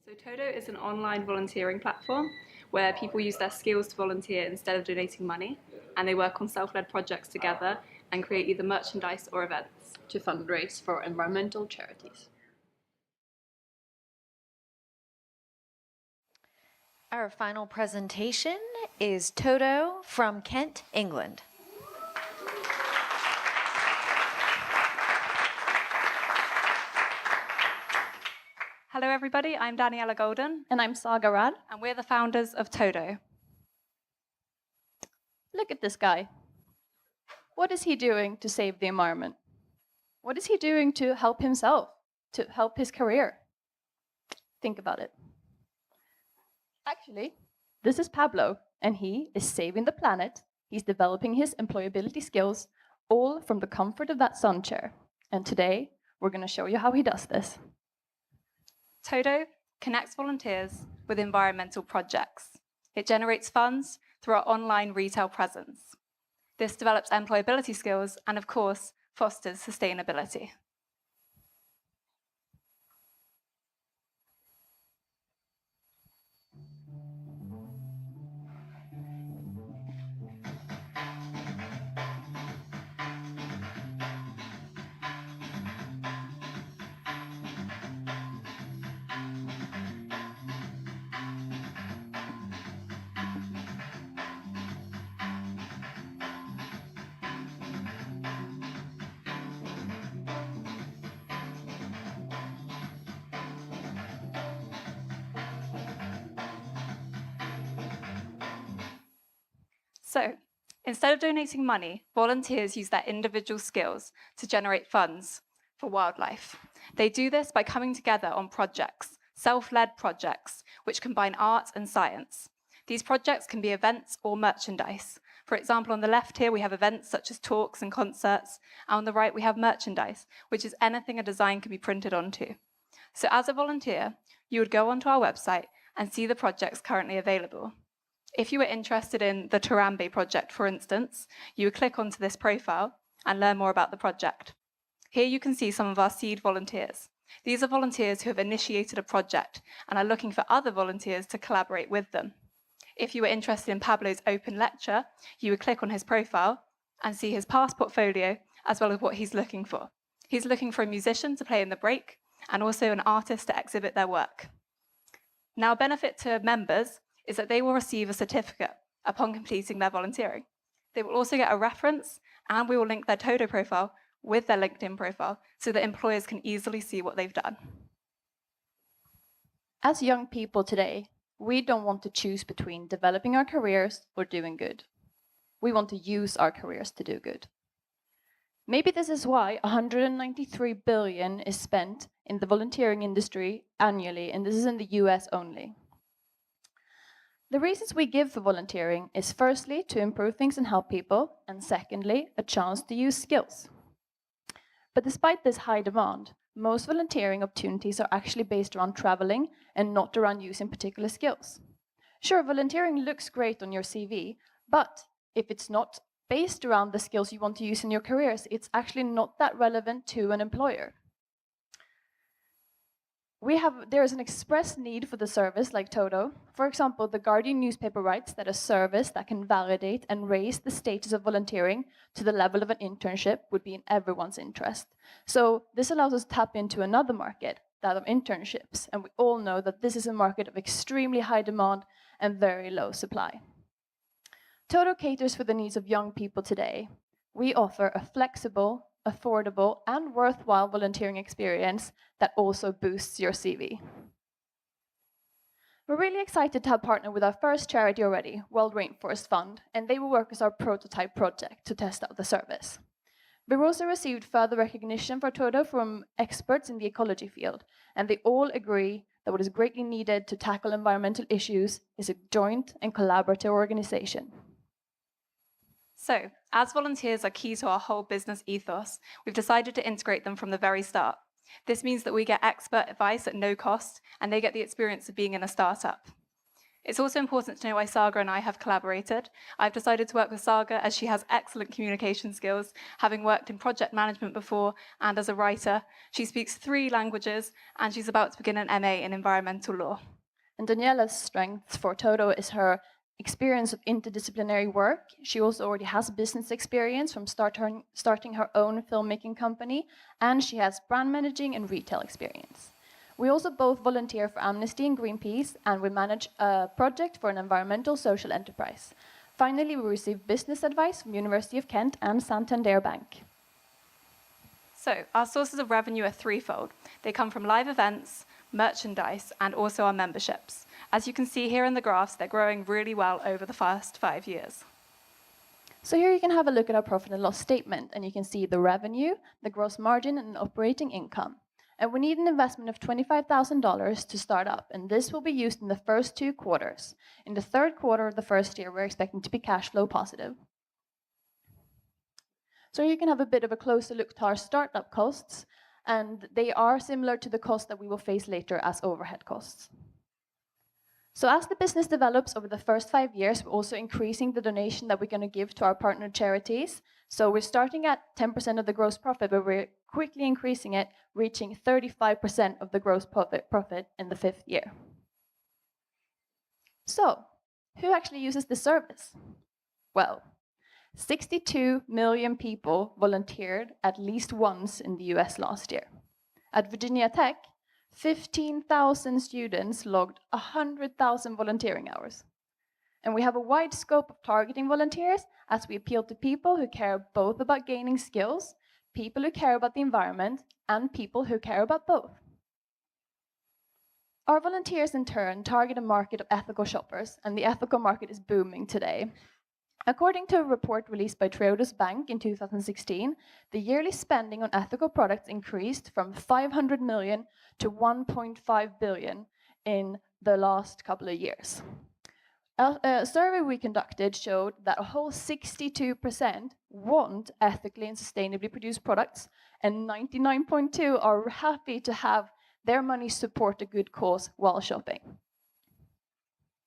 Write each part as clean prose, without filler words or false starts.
So Todo is an online volunteering platform where people use their skills to volunteer instead of donating money, and they work on self-led projects together and create either merchandise or events to fundraise for environmental charities. Our final presentation is Todo from Kent, England. Hello everybody, I'm Daniella Golden. And I'm Saga Radh. And we're the founders of Todo. Look at this guy. What is he doing to save the environment? What is he doing to help himself, to help his career? Think about it. Actually, this is Pablo, and he is saving the planet. He's developing his employability skills, all from the comfort of that sun chair. And today, we're going to show you how he does this. Todo connects volunteers with environmental projects. It generates funds through our online retail presence. This develops employability skills and, of course, fosters sustainability. So, instead of donating money, volunteers use their individual skills to generate funds for wildlife. They do this by coming together on projects, self-led projects, which combine art and science. These projects can be events or merchandise. For example, on the left here, we have events such as talks and concerts, and on the right, we have merchandise, which is anything a design can be printed onto. So as a volunteer, you would go onto our website and see the projects currently available. If you were interested in the Tarambe project, for instance, you would click onto this profile and learn more about the project. Here you can see some of our seed volunteers. These are volunteers who have initiated a project and are looking for other volunteers to collaborate with them. If you were interested in Pablo's open lecture, you would click on his profile and see his past portfolio as well as what he's looking for. He's looking for a musician to play in the break and also an artist to exhibit their work. Now, a benefit to members is that they will receive a certificate upon completing their volunteering. They will also get a reference, and we will link their Todo profile with their LinkedIn profile so that employers can easily see what they've done. As young people today, we don't want to choose between developing our careers or doing good. We want to use our careers to do good. Maybe this is why 193 billion is spent in the volunteering industry annually, and this is in the US only. The reasons we give for volunteering is firstly to improve things and help people, and secondly, a chance to use skills. But despite this high demand, most volunteering opportunities are actually based around traveling and not around using particular skills. Sure, volunteering looks great on your CV, but if it's not based around the skills you want to use in your careers, it's actually not that relevant to an employer. There is an express need for the service like Todo. For example, the Guardian newspaper writes that a service that can validate and raise the status of volunteering to the level of an internship would be in everyone's interest. So this allows us to tap into another market, that of internships. And we all know that this is a market of extremely high demand and very low supply. Todo caters for the needs of young people today. We offer a flexible, affordable, and worthwhile volunteering experience that also boosts your CV. We're really excited to have partnered with our first charity already, World Rainforest Fund, and they will work as our prototype project to test out the service. We've also received further recognition for Todo from experts in the ecology field, and they all agree that what is greatly needed to tackle environmental issues is a joint and collaborative organization. So, as volunteers are key to our whole business ethos, we've decided to integrate them from the very start. This means that we get expert advice at no cost, and they get the experience of being in a startup. It's also important to know why Saga and I have collaborated. I've decided to work with Saga as she has excellent communication skills, having worked in project management before and as a writer. She speaks 3 languages and she's about to begin an MA in environmental law. And Daniella's strength for Todo is her experience of interdisciplinary work. She also already has business experience from starting her own filmmaking company, and she has brand managing and retail experience. We also both volunteer for Amnesty and Greenpeace, and we manage a project for an environmental social enterprise. Finally, we receive business advice from University of Kent and Santander Bank. So, our sources of revenue are threefold. They come from live events, merchandise, and also our memberships. As you can see here in the graphs, they're growing really well over the past 5 years. So here you can have a look at our profit and loss statement, and you can see the revenue, the gross margin, and operating income. And we need an investment of $25,000 to start up, and this will be used in the first 2 quarters. In the 3rd quarter of the first year, we're expecting to be cash flow positive. So you can have a bit of a closer look to our startup costs, and they are similar to the costs that we will face later as overhead costs. So as the business develops over the first 5 years, we're also increasing the donation that we're going to give to our partner charities. So we're starting at 10% of the gross profit, but we're quickly increasing it, reaching 35% of the gross profit in the 5th year. So, who actually uses this service? Well, 62 million people volunteered at least once in the US last year. At Virginia Tech, 15,000 students logged 100,000 volunteering hours. And we have a wide scope of targeting volunteers as we appeal to people who care both about gaining skills, people who care about the environment, and people who care about both. Our volunteers in turn target a market of ethical shoppers, and the ethical market is booming today. According to a report released by Triodos Bank in 2016, the yearly spending on ethical products increased from 500 million to 1.5 billion in the last couple of years. A survey we conducted showed that a whole 62% want ethically and sustainably produced products, and 99.2% are happy to have their money support a good cause while shopping.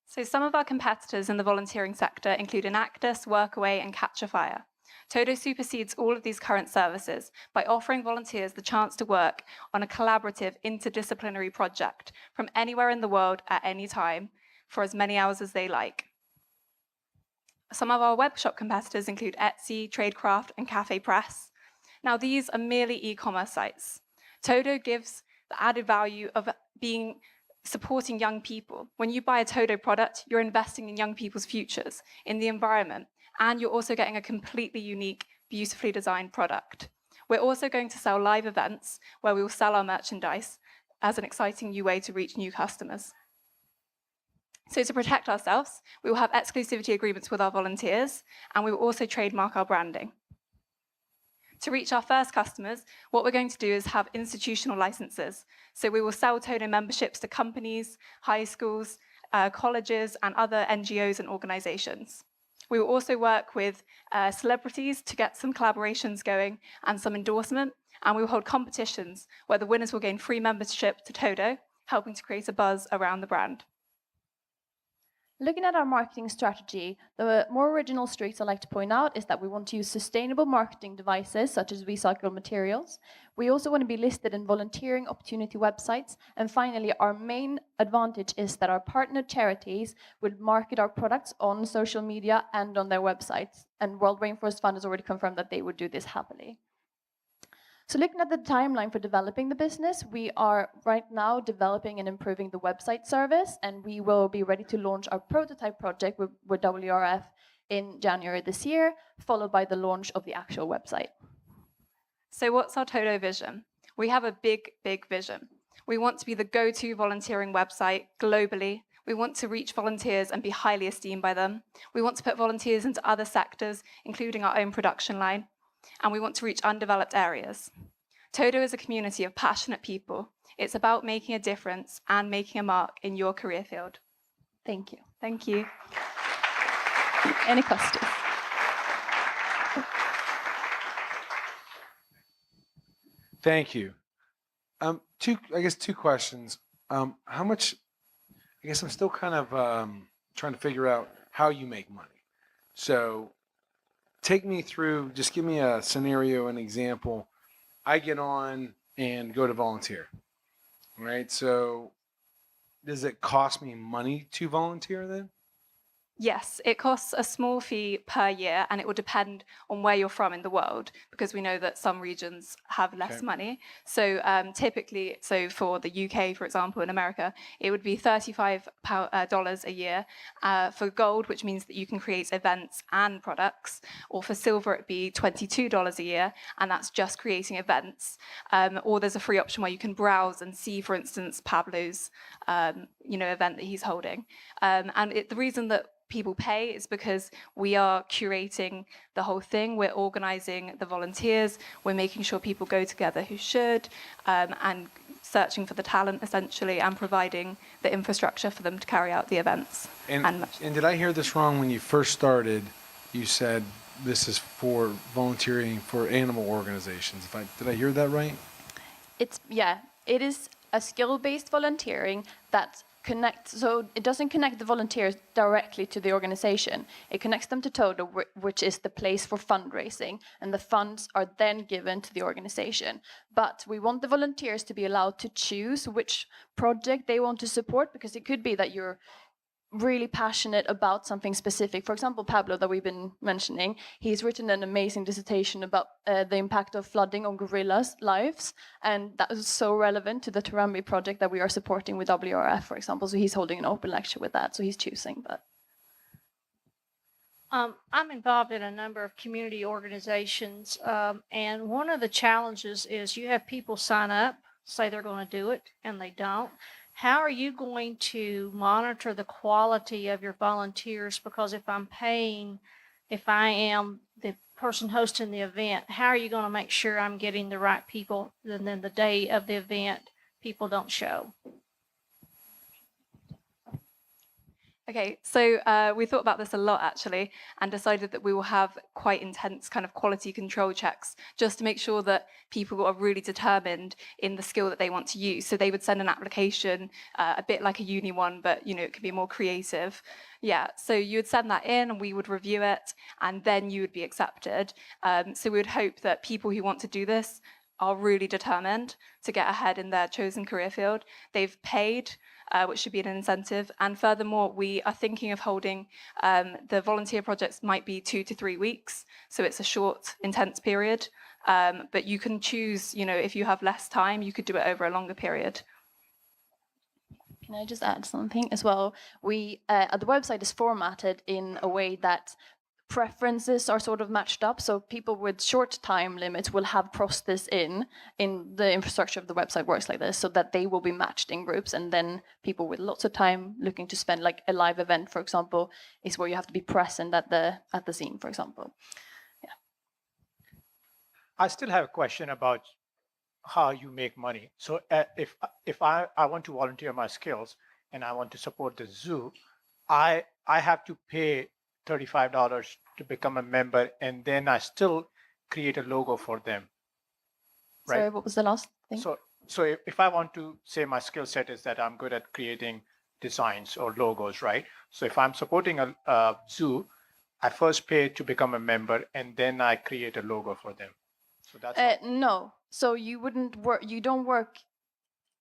So some of our competitors in the volunteering sector include Enactus, Workaway, and Catch a Fire. Todo supersedes all of these current services by offering volunteers the chance to work on a collaborative, interdisciplinary project from anywhere in the world at any time for as many hours as they like. Some of our webshop competitors include Etsy, Tradecraft, and Cafe Press. Now, these are merely e-commerce sites. Todo gives the added value of supporting young people. When you buy a Todo product, you're investing in young people's futures, in the environment, and you're also getting a completely unique, beautifully designed product. We're also going to sell live events where we will sell our merchandise as an exciting new way to reach new customers. So to protect ourselves, we will have exclusivity agreements with our volunteers, and we will also trademark our branding. To reach our first customers, what we're going to do is have institutional licenses. So we will sell Todo memberships to companies, high schools, colleges, and other NGOs and organizations. We will also work with celebrities to get some collaborations going and some endorsement, and we will hold competitions where the winners will gain free membership to Todo, helping to create a buzz around the brand. Looking at our marketing strategy, the more original streaks I like to point out is that we want to use sustainable marketing devices such as recycled materials. We also want to be listed in volunteering opportunity websites. And finally, our main advantage is that our partner charities would market our products on social media and on their websites. And World Rainforest Fund has already confirmed that they would do this happily. So looking at the timeline for developing the business, we are right now developing and improving the website service, and we will be ready to launch our prototype project with WRF in January this year, followed by the launch of the actual website. So what's our Todo vision? We have a big, big vision. We want to be the go-to volunteering website globally. We want to reach volunteers and be highly esteemed by them. We want to put volunteers into other sectors, including our own production line. And we want to reach undeveloped areas. Todo is a community of passionate people. It's about making a difference and making a mark in your career field. Thank you. Thank you. Any questions? Thank you. Two questions. How much I guess I'm still kind of trying to figure out how you make money. So take me through, just give me a scenario, an example. I get on and go to volunteer, right? So does it cost me money to volunteer then? Yes, it costs a small fee per year, and it will depend on where you're from in the world, because we know that some regions have less Okay. money. So typically, so for the UK, for example, in America, it would be $35 a year. For gold, which means that you can create events and products, or for silver, it'd be $22 a year, and that's just creating events. Or there's a free option where you can browse and see, for instance, Pablo's event that he's holding. The reason that people pay is because we are curating the whole thing. We're organizing the volunteers. We're making sure people go together who should, and searching for the talent essentially, and providing the infrastructure for them to carry out the events. And did I hear this wrong when you first started? You said this is for volunteering for animal organizations. Did I hear that right? It is a skill-based volunteering that connects, so it doesn't connect the volunteers directly to the organization. It connects them to Todo, which is the place for fundraising, and the funds are then given to the organization. But we want the volunteers to be allowed to choose which project they want to support, because it could be that you're really passionate about something specific. For example, Pablo, that we've been mentioning, he's written an amazing dissertation about the impact of flooding on gorillas' lives, and that was so relevant to the Tarambi project that we are supporting with WRF, for example. So he's holding an open lecture with that, so he's choosing. But I'm involved in a number of community organizations, and one of the challenges is you have people sign up, say they're going to do it, and they don't. How are you going to monitor the quality of your volunteers? Because if I am the person hosting the event, how are you going to make sure I'm getting the right people, and then the day of the event, people don't show? Okay, so we thought about this a lot actually, and decided that we will have quite intense kind of quality control checks, just to make sure that people are really determined in the skill that they want to use. So they would send an application, a bit like a uni one, but it could be more creative. Yeah, so you would send that in, and we would review it, and then you would be accepted. So we would hope that people who want to do this are really determined to get ahead in their chosen career field. They've paid, which should be an incentive. And furthermore, we are thinking of holding, the volunteer projects might be 2 to 3 weeks. So it's a short, intense period. But you can choose, if you have less time, you could do it over a longer period. can I just add something as well? We the website is formatted in a way that preferences are sort of matched up, so people with short time limits will have crossed this in the infrastructure of the website works like this, so that they will be matched in groups, and then people with lots of time looking to spend, like a live event, for example, is where you have to be present at the scene, for example. Yeah. I still have a question about how you make money. So if I want to volunteer my skills and I want to support the zoo, I have to pay $35 to become a member, and then I still create a logo for them. Right? Sorry, what was the last thing? So if I want to say my skill set is that I'm good at creating designs or logos, right? So if I'm supporting a zoo, I first pay to become a member, and then I create a logo for them. So that's No. So you wouldn't work. You don't work.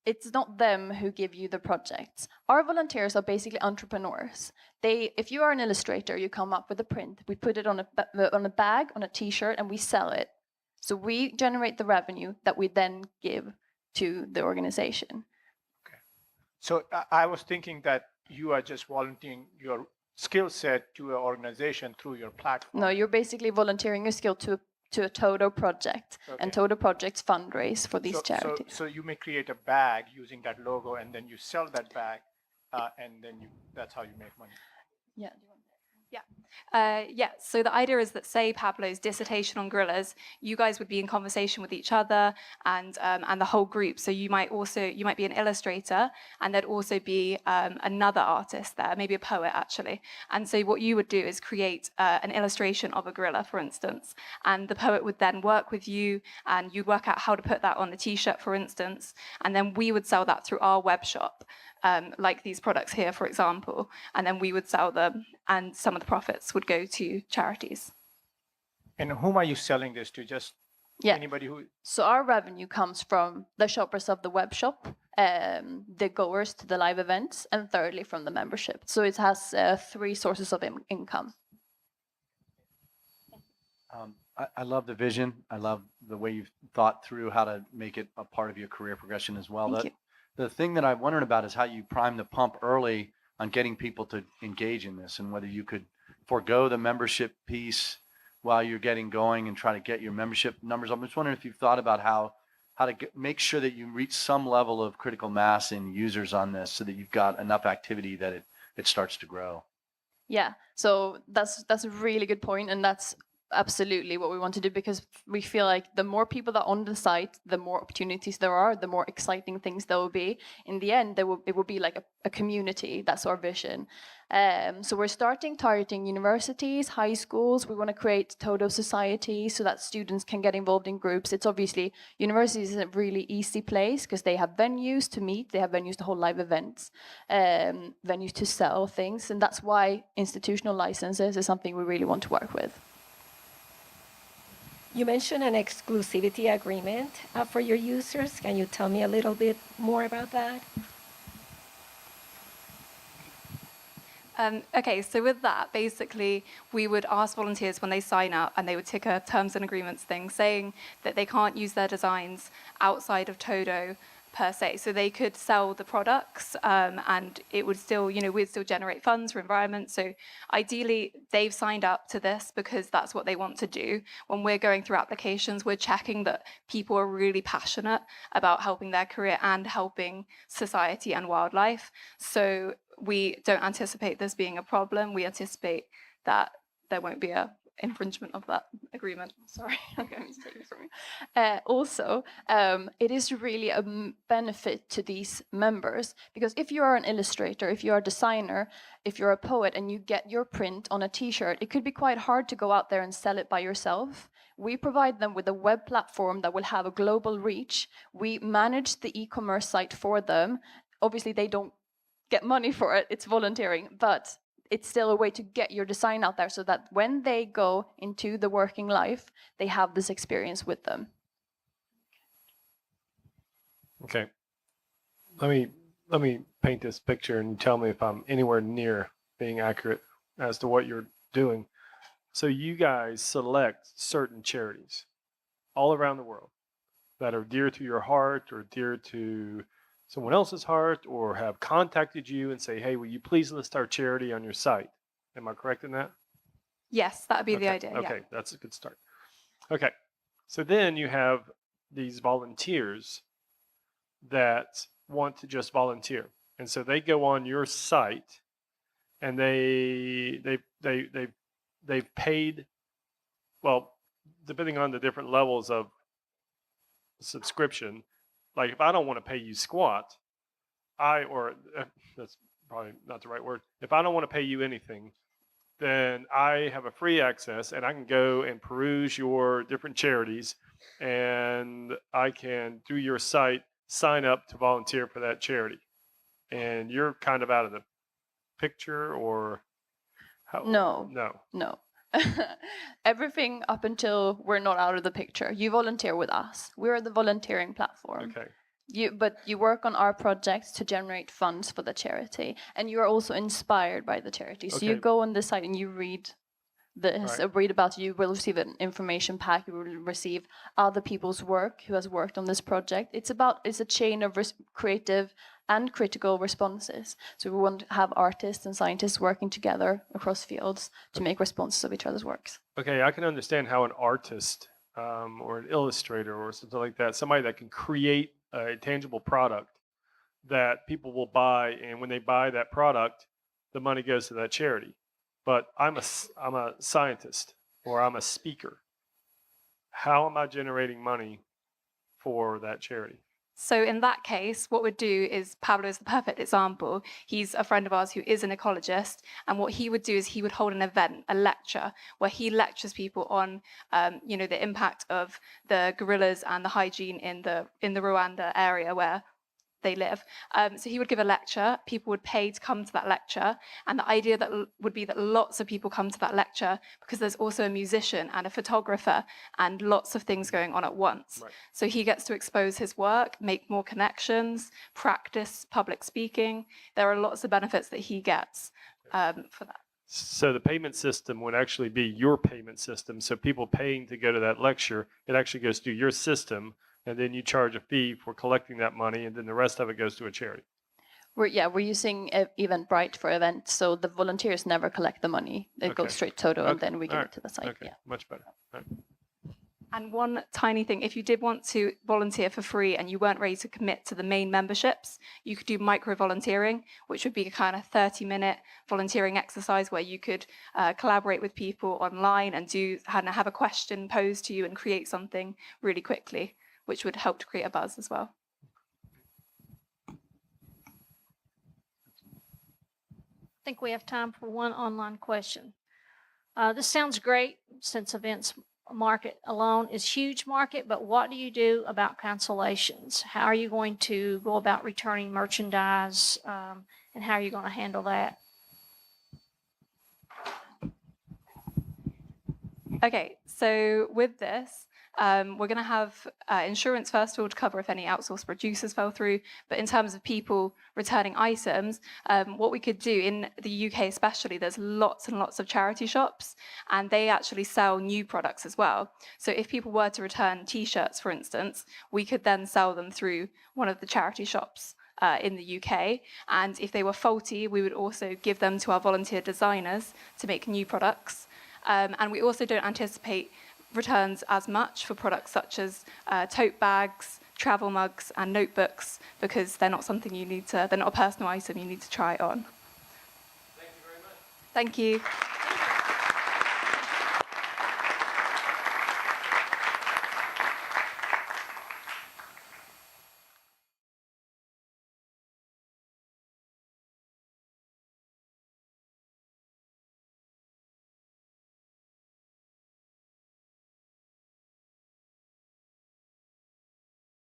It's not them who give you the projects. Our volunteers are basically entrepreneurs. If you are an illustrator, you come up with a print. We put it on a bag, on a T-shirt, and we sell it. So we generate the revenue that we then give to the organization. Okay. So I was thinking that you are just volunteering your skill set to an organization through your platform. No, you're basically volunteering your skill to a Todo project, Okay. and Todo projects fundraise for these charities. So you may create a bag using that logo, and then you sell that bag, and then that's how you make money. Yeah. Yeah. Yeah, so the idea is that, say, Pablo's dissertation on gorillas, you guys would be in conversation with each other and the whole group. So you might be an illustrator, and there'd also be another artist there, maybe a poet actually. And so what you would do is create an illustration of a gorilla, for instance, and the poet would then work with you, and you'd work out how to put that on a T-shirt, for instance, and then we would sell that through our web shop. Like these products here, for example, and then we would sell them, and some of the profits would go to charities. And whom are you selling this to? Just Yeah. anybody who? So our revenue comes from the shoppers of the web shop, the goers to the live events, and thirdly from the membership. So it has 3 sources of income. I love the vision. I love the way you've thought through how to make it a part of your career progression as well. Thank you. The thing that I'm wondering about is how you prime the pump early on getting people to engage in this, and whether you could forego the membership piece while you're getting going and try to get your membership numbers up. I'm just wondering if you've thought about how to make sure that you reach some level of critical mass in users on this, so that you've got enough activity that it starts to grow. Yeah, so that's a really good point, and that's absolutely what we want to do, because we feel like the more people that are on the site, the more opportunities there are, the more exciting things there will be. In the end, it will be like a community. That's our vision. So we're targeting universities, high schools. We want to create Todo society so that students can get involved in groups. It's obviously, universities is a really easy place because they have venues to meet, they have venues to hold live events, venues to sell things, and that's why institutional licenses is something we really want to work with. You mentioned an exclusivity agreement for your users. Can you tell me a little bit more about that? Okay, so with that, basically, we would ask volunteers when they sign up, and they would tick a terms and agreements thing saying that they can't use their designs outside of Todo per se. So they could sell the products, and it would still, we'd still generate funds for environment. So ideally, they've signed up to this because that's what they want to do. When we're going through applications, we're checking that people are really passionate about helping their career and helping society and wildlife. So we don't anticipate this being a problem. We anticipate that there won't be a infringement of that agreement. Sorry, I'm going to take it from you. Also, it is really a benefit to these members, because if you are an illustrator, if you're a designer, if you're a poet and you get your print on a T-shirt, it could be quite hard to go out there and sell it by yourself. We provide them with a web platform that will have a global reach. We manage the e-commerce site for them. Obviously, they don't get money for it, it's volunteering, but it's still a way to get your design out there so that when they go into the working life, they have this experience with them. Okay. Let me paint this picture and tell me if I'm anywhere near being accurate as to what you're doing. So you guys select certain charities all around the world that are dear to your heart or dear to someone else's heart, or have contacted you and say, hey, will you please list our charity on your site? Am I correct in that? Yes, that would be the idea. Okay, Yeah. that's a good start. Okay, so then you have these volunteers that want to just volunteer, and so they go on your site, and they've paid, well, depending on the different levels of subscription. Like if I don't want to pay you squat, that's probably not the right word. If I don't want to pay you anything, then I have a free access and I can go and peruse your different charities, and I can, through your site, sign up to volunteer for that charity. And you're kind of out of the picture, or how? No. Everything up until we're not out of the picture. You volunteer with us. We're the volunteering platform. Okay. But you work on our projects to generate funds for the charity, and you are also inspired by the charity. So you Okay. go on the site and you read this, Right. read about you will receive an information pack. You will receive other people's work who has worked on this project. It's a chain of creative and critical responses. So we want to have artists and scientists working together across fields to make responses of each other's works. Okay, I can understand how an artist or an illustrator or something like that, somebody that can create a tangible product that people will buy, and when they buy that product, the money goes to that charity. but I'm a scientist or I'm a speaker. How am I generating money for that charity? So in that case, what we'd do is, Pablo is the perfect example. He's a friend of ours who is an ecologist, and what he would do is he would hold an event, a lecture, where he lectures people on, the impact of the gorillas and the hygiene in the Rwanda area where they live. So he would give a lecture, people would pay to come to that lecture, and the idea that would be that lots of people come to that lecture because there's also a musician and a photographer and lots of things going on at once. Right. So he gets to expose his work, make more connections, practice public speaking. There are lots of benefits that he gets for that. So the payment system would actually be your payment system. So people paying to go to that lecture, it actually goes through your system, and then you charge a fee for collecting that money, and then the rest of it goes to a charity. We're using Eventbrite for events, so the volunteers never collect the money. It goes straight to Todo, and then we give it to the site. Okay, much better. All right. And one tiny thing, if you did want to volunteer for free and you weren't ready to commit to the main memberships, you could do micro-volunteering, which would be a kind of 30-minute volunteering exercise where you could collaborate with people online and have a question posed to you and create something really quickly, which would help to create a buzz as well. I think we have time for one online question. This sounds great since events market alone is huge market, but what do you do about cancellations? How are you going to go about returning merchandise, and how are you going to handle that? Okay, so with this, we're going to have insurance first of all to cover if any outsourced producers fell through. But in terms of people returning items, what we could do in the UK especially, there's lots and lots of charity shops, and they actually sell new products as well. So if people were to return T-shirts, for instance, we could then sell them through one of the charity shops in the UK. And if they were faulty, we would also give them to our volunteer designers to make new products. And we also don't anticipate returns as much for products such as tote bags, travel mugs, and notebooks, because they're not something they're not a personal item you need to try on. Thank you very much. Thank you.